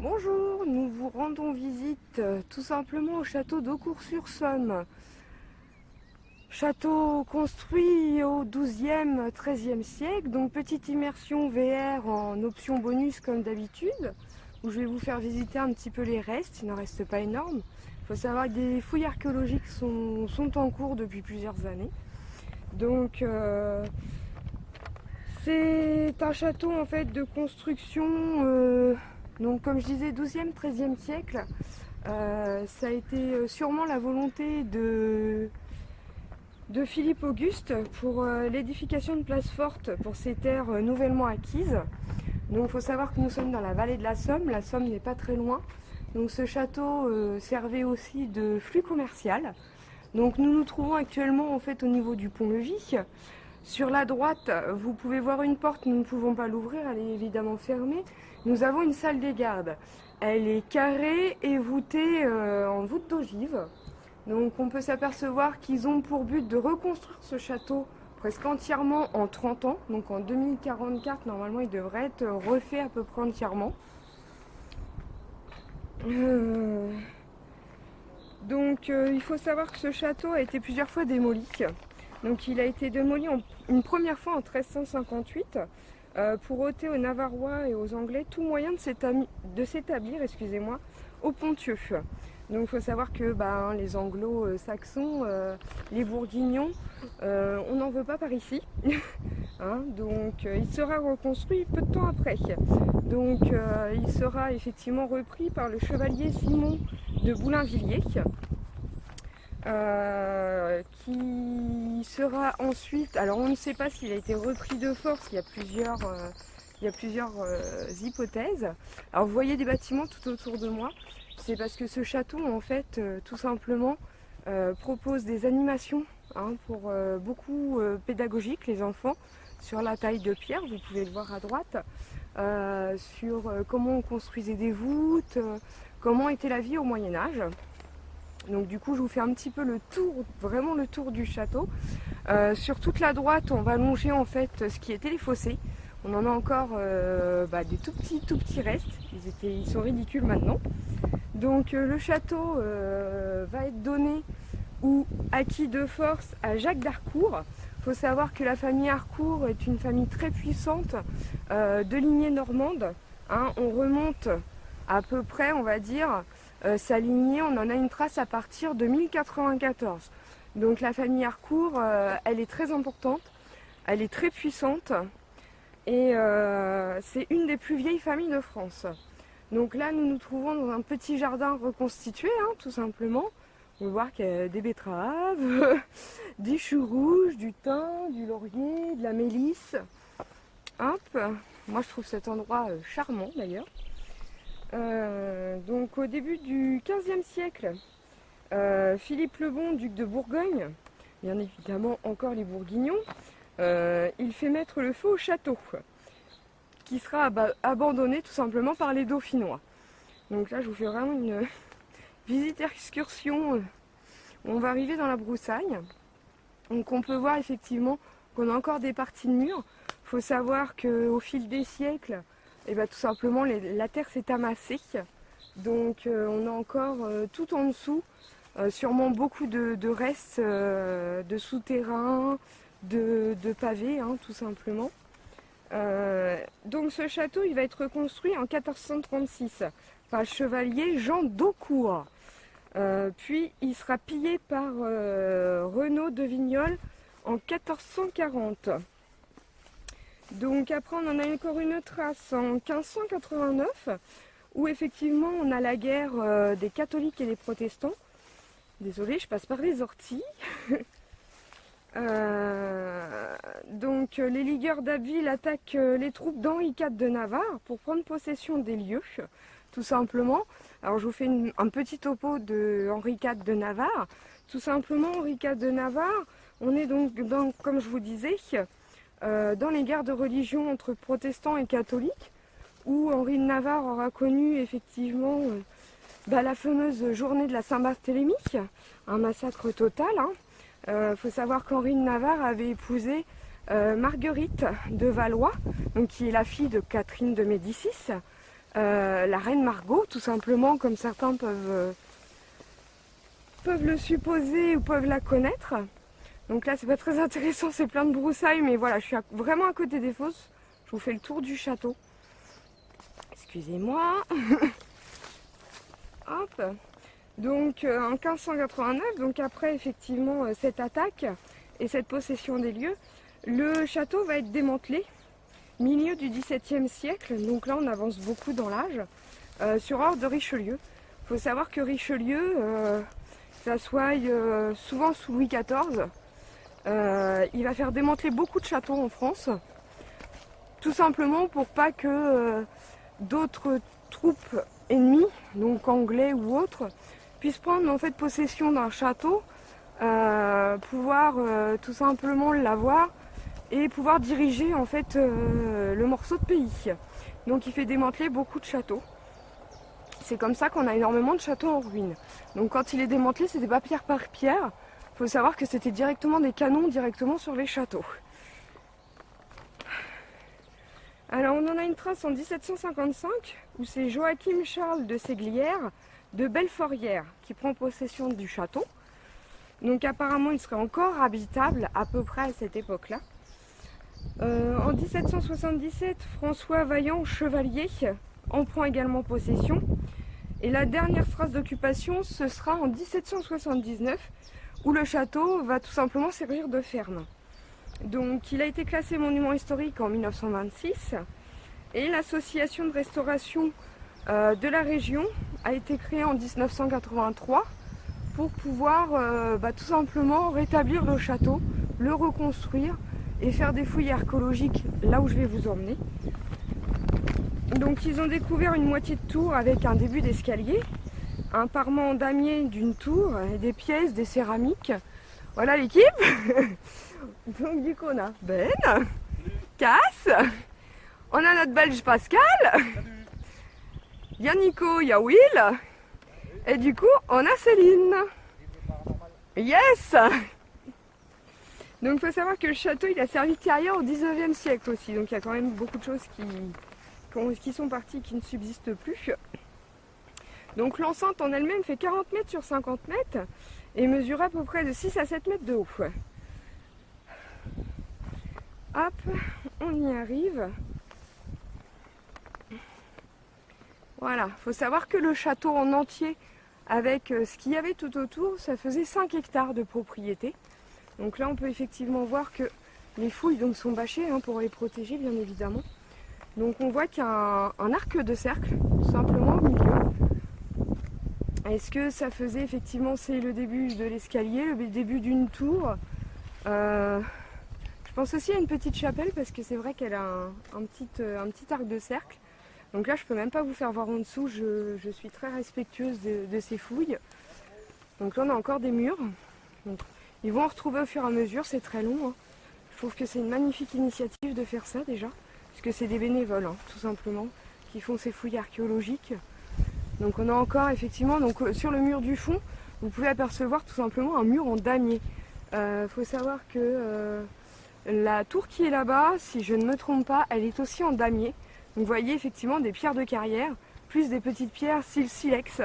Bonjour, nous vous rendons visite tout simplement au château d'Eaucourt-sur-Somme. Château construit au XIIe, XIIIe siècle, donc petite immersion VR en option bonus comme d'habitude, où je vais vous faire visiter un petit peu les restes, il n'en reste pas énorme. Il faut savoir que des fouilles archéologiques sont en cours depuis plusieurs années. Donc c'est un château en fait de construction, donc comme je disais, XIIe, XIIIe siècle. Ça a été sûrement la volonté de Philippe Auguste pour l'édification de places fortes pour ces terres nouvellement acquises. Donc il faut savoir que nous sommes dans la vallée de la Somme n'est pas très loin. Donc ce château servait aussi de flux commercial. Donc nous nous trouvons actuellement en fait au niveau du pont-levis. Sur la droite, vous pouvez voir une porte, nous ne pouvons pas l'ouvrir, elle est évidemment fermée. Nous avons une salle des gardes. Elle est carrée et voûtée en voûte d'ogive. Donc on peut s'apercevoir qu'ils ont pour but de reconstruire ce château presque entièrement en 30 ans. Donc en 2044, normalement, il devrait être refait à peu près entièrement. Donc il faut savoir que ce château a été plusieurs fois démoli. Donc il a été démoli une première fois en 1358 pour ôter aux Navarois et aux Anglais tout moyen de s'établir au Ponthieu. Donc il faut savoir que les anglo-saxons, les bourguignons, on n'en veut pas par ici. Donc il sera reconstruit peu de temps après. Donc il sera effectivement repris par le chevalier Simon de Boulainvilliers. Qui sera ensuite, alors on ne sait pas s'il a été repris de force, il y a plusieurs hypothèses. Alors vous voyez des bâtiments tout autour de moi, c'est parce que ce château en fait tout simplement propose des animations pour beaucoup pédagogiques, les enfants, sur la taille de pierre, vous pouvez le voir à droite, sur comment on construisait des voûtes, comment était la vie au Moyen-Âge. Donc du coup je vous fais un petit peu le tour, vraiment le tour du château. Sur toute la droite on va longer en fait ce qui était les fossés. On en a encore des tout petits restes, ils sont ridicules maintenant. Donc le château va être donné ou acquis de force à Jacques d'Harcourt. Il faut savoir que la famille Harcourt est une famille très puissante de lignée normande. On remonte à peu près, on va dire, sa lignée, on en a une trace à partir de 1094. Donc la famille Harcourt, elle est très importante, elle est très puissante et c'est une des plus vieilles familles de France. Donc là, nous nous trouvons dans un petit jardin reconstitué, tout simplement. On peut voir qu'il y a des betteraves, des choux rouges, du thym, du laurier, de la mélisse. Hop. Moi, je trouve cet endroit charmant d'ailleurs. Donc au début du XVe siècle, Philippe le Bon, duc de Bourgogne, bien évidemment encore les Bourguignons, il fait mettre le feu au château, qui sera abandonné tout simplement par les Dauphinois. Donc là je vous fais vraiment une visite excursion, on va arriver dans la broussaille. Donc on peut voir effectivement qu'on a encore des parties de murs. Il faut savoir qu'au fil des siècles, tout simplement la terre s'est amassée, donc on a encore tout en dessous sûrement beaucoup de restes de souterrains, de pavés tout simplement. Donc ce château il va être reconstruit en 1436 par le chevalier Jean d'Eaucourt, puis il sera pillé par Renaud de Vignolles en 1440. Donc après on en a encore une trace en 1589 où effectivement on a la guerre des catholiques et des protestants. Désolée, je passe par les orties. Donc les ligueurs d'Abbeville attaquent les troupes d'Henri IV de Navarre pour prendre possession des lieux, tout simplement. Alors je vous fais un petit topo de Henri IV de Navarre. Tout simplement, Henri IV de Navarre, on est donc comme je vous disais, dans les guerres de religion entre protestants et catholiques, où Henri de Navarre aura connu effectivement la fameuse journée de la Saint-Barthélemy, un massacre total. Faut savoir qu'Henri de Navarre avait épousé Marguerite de Valois, donc qui est la fille de Catherine de Médicis, la reine Margot, tout simplement, comme certains peuvent le supposer ou peuvent la connaître. Donc là c'est pas très intéressant, c'est plein de broussailles, mais voilà, je suis vraiment à côté des fosses. Je vous fais le tour du château. Excusez-moi. Hop. Donc en 1589, donc après effectivement cette attaque et cette possession des lieux, le château va être démantelé, milieu du XVIIe siècle, donc là on avance beaucoup dans l'âge, sur ordre de Richelieu. Il faut savoir que Richelieu, que ça soit souvent sous Louis XIV, il va faire démanteler beaucoup de châteaux en France, tout simplement pour pas que d'autres troupes ennemies, donc anglais ou autres, puissent prendre en fait possession d'un château, pouvoir tout simplement l'avoir et pouvoir diriger en fait le morceau de pays. Donc il fait démanteler beaucoup de châteaux. C'est comme ça qu'on a énormément de châteaux en ruine. Donc quand il est démantelé, c'était pas pierre par pierre. Il faut savoir que c'était directement des canons directement sur les châteaux. Alors on en a une trace en 1755 où c'est Joachim Charles de Séglières de Belforière qui prend possession du château. Donc apparemment il serait encore habitable à peu près à cette époque-là. En 1777, François Vaillant Chevalier en prend également possession. Et la dernière trace d'occupation, ce sera en 1779 où le château va tout simplement servir de ferme. Donc il a été classé monument historique en 1926 et l'association de restauration de la région a été créée en 1983 pour pouvoir tout simplement rétablir le château, le reconstruire et faire des fouilles archéologiques là où je vais vous emmener. Donc ils ont découvert une moitié de tour avec un début d'escalier, un parement en damier d'une tour, et des pièces, des céramiques. Voilà l'équipe. Donc du coup on a Ben, Cass, on a notre belge Pascal, il y a Nico, il y a Will, et du coup on a Céline. Yes. Donc il faut savoir que le château il a servi de carrière au 19e siècle aussi, donc il y a quand même beaucoup de choses qui sont parties qui ne subsistent plus. Donc l'enceinte en elle-même fait 40 mètres sur 50 mètres et mesure à peu près de 6 à 7 mètres de haut. Hop, on y arrive. Voilà, il faut savoir que le château en entier, avec ce qu'il y avait tout autour, ça faisait 5 hectares de propriété. Donc là, on peut effectivement voir que les fouilles donc, sont bâchées pour les protéger, bien évidemment. Donc on voit qu'il y a un arc de cercle, tout simplement au milieu. Est-ce que ça faisait effectivement, c'est le début de l'escalier, le début d'une tour. Je pense aussi à une petite chapelle parce que c'est vrai qu'elle a un petit arc de cercle. Donc là je peux même pas vous faire voir en dessous, je suis très respectueuse de ces fouilles. Donc là on a encore des murs. Donc, ils vont en retrouver au fur et à mesure, c'est très long. Je trouve que c'est une magnifique initiative de faire ça déjà. Parce que c'est des bénévoles, tout simplement, qui font ces fouilles archéologiques. Donc on a encore effectivement, donc, sur le mur du fond, vous pouvez apercevoir tout simplement un mur en damier. Faut savoir que la tour qui est là-bas, si je ne me trompe pas, elle est aussi en damier. Donc vous voyez effectivement des pierres de carrière, plus des petites pierres style silex.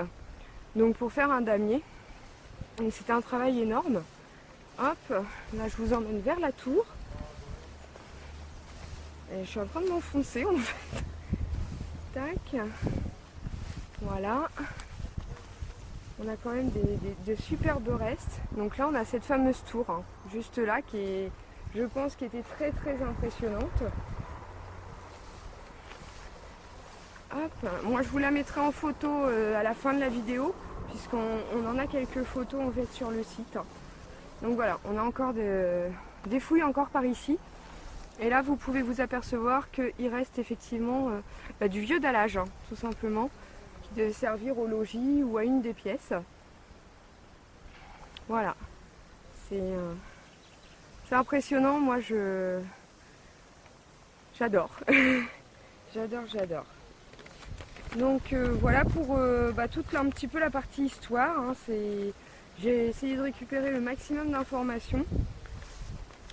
Donc pour faire un damier. Donc c'était un travail énorme. Hop, là je vous emmène vers la tour. Et je suis en train de m'enfoncer en fait. Tac. Voilà. On a quand même de superbes restes. Donc là on a cette fameuse tour, juste là, qui est, je pense, qui était très très impressionnante. Hop. Moi je vous la mettrai en photo à la fin de la vidéo, puisqu'on en a quelques photos en fait sur le site. Donc voilà, on a encore des fouilles encore par ici. Et là vous pouvez vous apercevoir qu'il reste effectivement du vieux dallage, tout simplement, qui devait servir au logis ou à une des pièces. Voilà, c'est impressionnant, moi j'adore. J'adore. Donc voilà pour toute un petit peu la partie histoire. J'ai essayé de récupérer le maximum d'informations.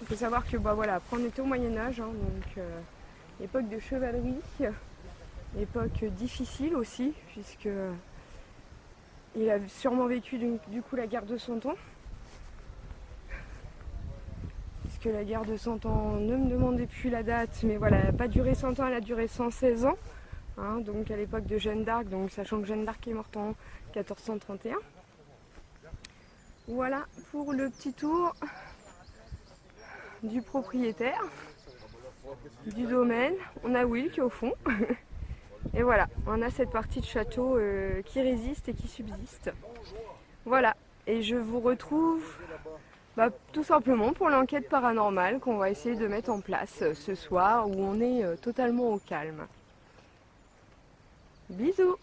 Il faut savoir que après on était au Moyen-Âge, donc époque de chevalerie. Époque difficile aussi, puisque il a sûrement vécu du coup la guerre de 100 ans. Puisque la guerre de 100 ans, ne me demandez plus la date, mais voilà, elle n'a pas duré 100 ans, elle a duré 116 ans. Hein, donc à l'époque de Jeanne d'Arc, donc sachant que Jeanne d'Arc est morte en 1431. Voilà pour le petit tour du propriétaire, du domaine. On a Will qui est au fond. Et voilà, on a cette partie de château qui résiste et qui subsiste. Voilà, et je vous retrouve tout simplement pour l'enquête paranormale qu'on va essayer de mettre en place ce soir où on est totalement au calme. Bisous!